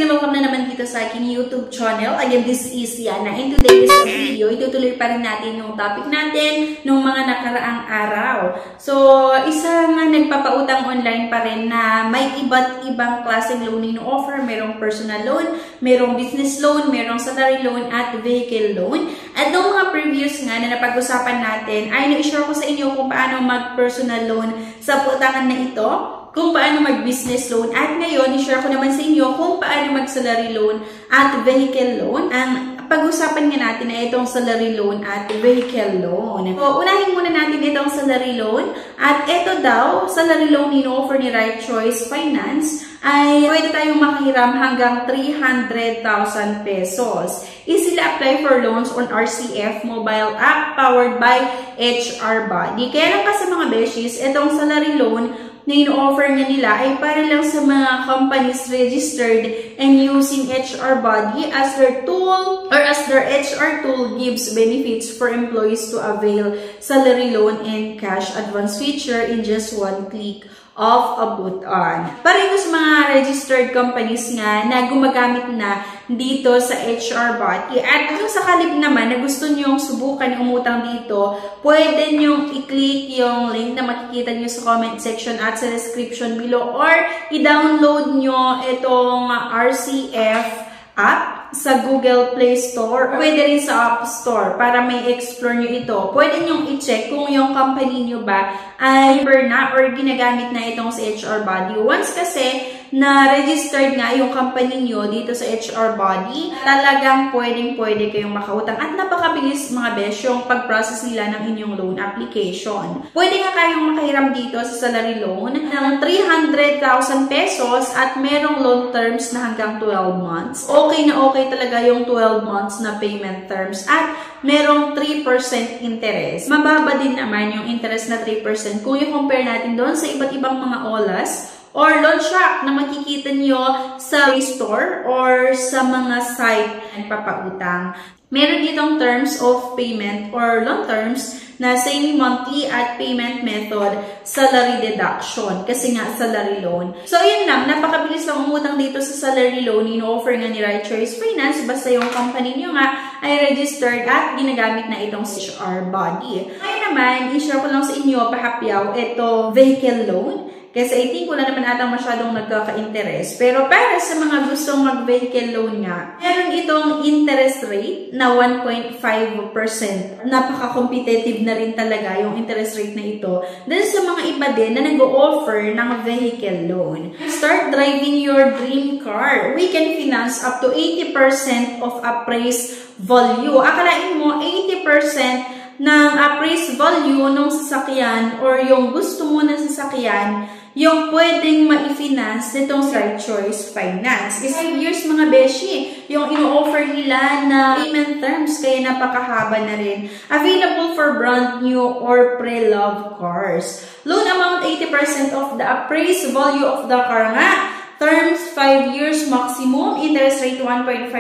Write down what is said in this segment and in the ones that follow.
welcome na naman dito sa aking YouTube channel. Again, this is Yana. In today's video, itutuloy pa rin natin yung topic natin nung mga nakaraang araw. So, isa nga nagpapautang online pa rin na may iba't ibang klaseng loan ino-offer. Merong personal loan, merong business loan, merong salary loan, at vehicle loan. At nung mga previous nga na napag-usapan natin, ay na-share ko sa inyo kung paano mag-personal loan sa putangan na ito, kung paano mag-business loan, at ngayon, i-share ko naman sa inyo kung paano mag-salary loan at vehicle loan. Ang pag-usapan nga natin ay itong salary loan at vehicle loan. So, unahin muna natin itong salary loan. At ito daw, salary loan ino-offer ni Right Choice Finance ay pwede tayong makahiram hanggang 300,000 pesos. Easily apply for loans on RCF mobile app powered by HR Body. Kaya lang kasi mga beshies, itong salary loan na ino-offer nga nila ay para lang sa mga companies registered and using HR Body as their tool or as their HR tool gives benefits for employees to avail salary loan and cash advance feature in just one click of a button. Pareho sa mga registered companies nga na gumagamit na dito sa HR Body. At kung sakalib naman na gusto nyong subukan umutang dito, pwede nyong i-click yung link na makikita nyo sa comment section at sa description below, or i-download nyo itong RCF app sa Google Play Store, pwede rin sa App Store para may explore nyo ito. Pwede nyong i-check kung yung company nyo ba ay member na or ginagamit na itong sa HR Body. Once kasi na registered nga yung company nyo dito sa HR Body, talagang pwedeng-pwede kayong makautang at napakabilis mga besh yung pag-process nila ng inyong loan application. Pwede nga kayong makahiram dito sa salary loan ng 300,000 pesos at merong loan terms na hanggang 12 months. Okay na okay talaga yung 12 months na payment terms at merong 3% interest. Mababa din naman yung interest na 3% kung i-compare natin doon sa iba't ibang mga OLAS or loan shark na makikita nyo sa Play Store or sa mga site na papautang. Meron ditong terms of payment or loan terms na semi-monthly at payment method salary deduction kasi nga salary loan. So, yun lang. Napakabilis lang umutang dito sa salary loan. Ino-offer nga ni Right Choice Finance basta yung company nyo nga ay registered at ginagamit na itong HR Body. Ngayon naman, i-share ko lang sa inyo pahapyaw ito vehicle loan. Kasi I think wala naman atang masyadong nagkaka-interest. Pero para sa mga gustong mag-vehicle loan nga, meron itong interest rate na 1.5%. Napaka-competitive na rin talaga yung interest rate na ito. Dahil sa mga iba din na nag-o-offer ng vehicle loan. Start driving your dream car. We can finance up to 80% of appraised value. Akalain mo, 80% ng appraised value ng sasakyan or yung gusto mo na sasakyan, yung pwedeng ma-finance nitong Right Choice Finance. Is 5 years mga beshi, yung ino-offer nila na payment terms, kaya napakahaba na rin. Available for brand new or pre-loved cars. Loan amount 80% of the appraised value of the car nga. Terms 5 years maximum, interest rate 1.5%,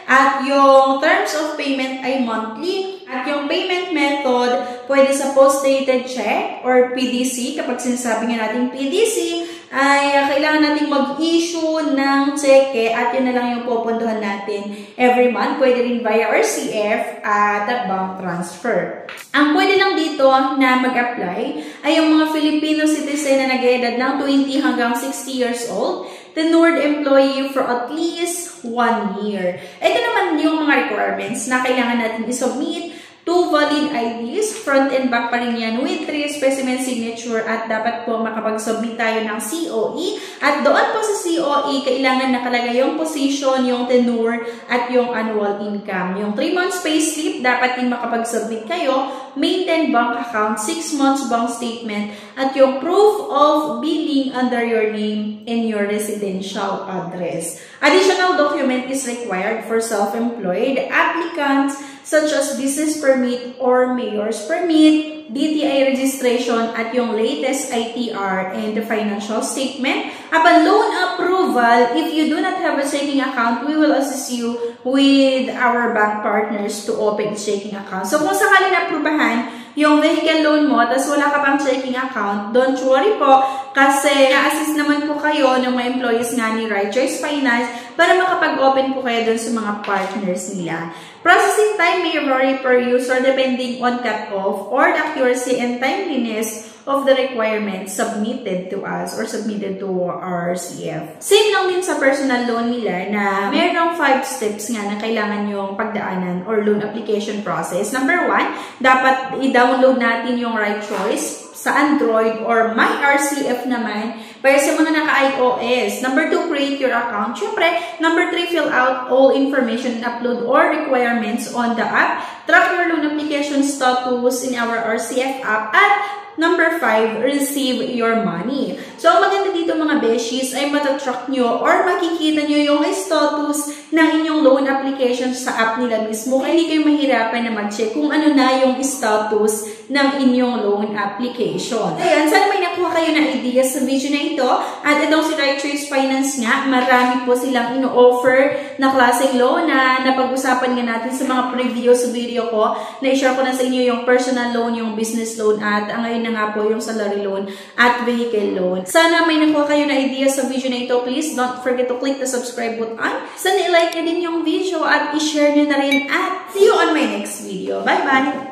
at yung terms of payment ay monthly. At yung payment method, pwede sa post-dated check or PDC. Kapag sinasabi nga natin PDC, ay kailangan natin mag-issue ng cheque at yun na lang yung pupunduhan natin every month. Pwede rin via RCF at bank transfer. Ang pwede lang dito na mag-apply ay yung mga Filipino citizen na nag-edad ng 20 hanggang 60 years old, tenured employee for at least 1 year. Ito naman yung mga requirements na kailangan natin i-submit. 2 valid IDs, front and back pa rin yan with 3 specimen signature, at dapat po makapag-submit tayo ng COE. At doon po sa COE, kailangan nakalagay yung position, yung tenure, at yung annual income. Yung 3 months payslip, dapat din makapag-submit kayo. Maintain bank account, 6 months bank statement, at yung proof of billing under your name and your residential address. Additional document is required for self-employed applicants such as business permit or mayor's permit, DTI registration, at yung latest ITR and the financial statement. Upon loan approval, if you do not have a checking account, we will assist you with our bank partners to open checking account. So kung sakali na aprubahan yung vehicle loan mo, tapos wala ka pang checking account, don't worry po, kasi na-assist naman po kayo ng mga employees nga ni Right Choice Finance para makapag-open po kayo dun sa mga partners nila. Processing time may vary per user depending on cut-off or the accuracy and timeliness of the requirements submitted to us or submitted to our RCF. Same lang din sa personal loan nila na mayroong 5 steps nga na kailangan yung pagdaanan or loan application process. Number 1, dapat i-download natin yung Right Choice sa Android or My RCF naman para sa mga naka-iOS. Number 2, create your account. Siyempre, number 3, fill out all information and upload or requirements on the app. Track your loan application status in our RCF app. At number 5, receive your money. So, ang maganda dito mga beshies ay matatrack nyo or makikita nyo yung status ng inyong loan application sa app nila mismo. Kaya hindi kayo mahirapan na mag-check kung ano na yung status ng inyong loan application. Ayan, sana may nakuha kayo na idea sa video na ito. At itong si Right Choice Finance nga, marami po silang ino-offer na klaseng loan na napag-usapan nga natin sa mga previous video ko. Na-share ko na sa inyo yung personal loan, yung business loan, at ngayon na nga po yung salary loan at vehicle loan. Sana may nakuha kayo na idea sa video na ito. Please don't forget to click the subscribe button. Sana i-like na din yung video at i-share nyo na rin at see you on my next video. Bye-bye!